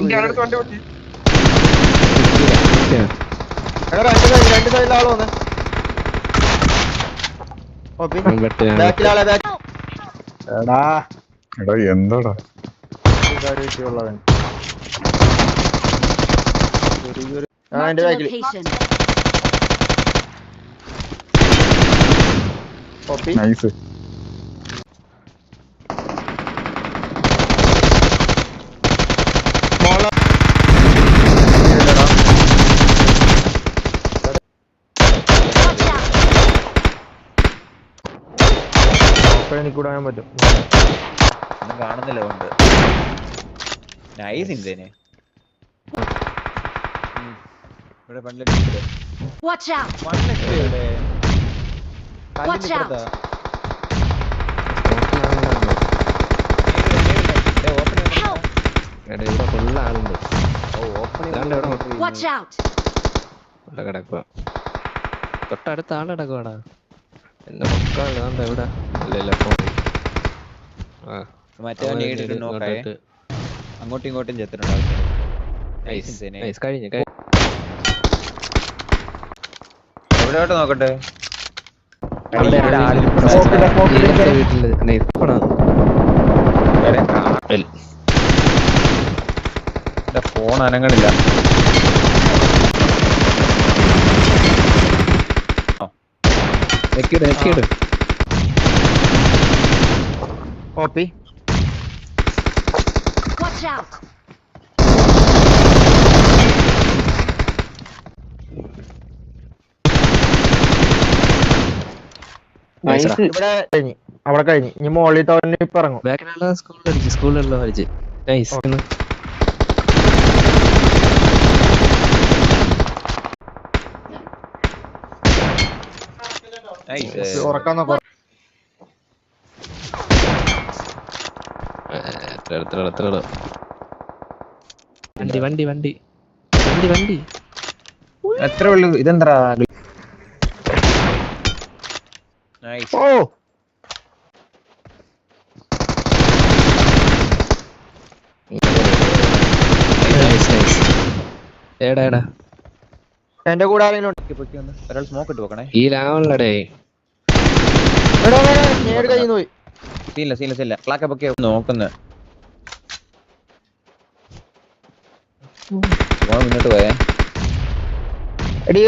രണ്ട് സൈഡിൽ ആള് വന്ന് എന്താടാ എന്റെ ബാക്കിൽ നൈസ്. എനിക്ക് വിടാൻ പറ്റും. ഒന്നും കാണുന്നില്ല കൊണ്ട്. നൈസ് ഇന്ത്യനെ ഇവിടെ കിടക്കുക തൊട്ടടുത്ത ആളടക്കുവാടാ. എന്റെ മക്കളാണ്ട് എവിടെ ഇല്ല മറ്റേ അങ്ങോട്ടും ഇങ്ങോട്ടും ചെത്തിട്ടുണ്ടാവും. കഴിഞ്ഞു എവിടെയോട്ട് നോക്കട്ടെ. ഫോൺ അനങ്ങണില്ല. കോപ്പി ഇവിടെ കഴിഞ്ഞു. അവിടെ കഴിഞ്ഞു. ഇനി മോളിൽ തന്നെ ഇപ്പൊ ഇറങ്ങും. സ്കൂളിലുള്ള കളിച്ച് നൈസ്. ഉറക്കാൻ നോക്കാം. വണ്ടി എത്ര ഉള്ളു ഇതെന്താ? ഓ ഏടാ എന്റെ കൂടെ ആരെങ്കിലും ഒരാൾ സ്മോക്ക് ഇട്ട് വെക്കണേ. ഈ ലാവണേ നേട് കയ്യിൽ പോയി. സീനില്ല ക്ലാക്കൊക്കെ നോക്കുന്നു. മുന്നോട്ട് പോയേ. എടി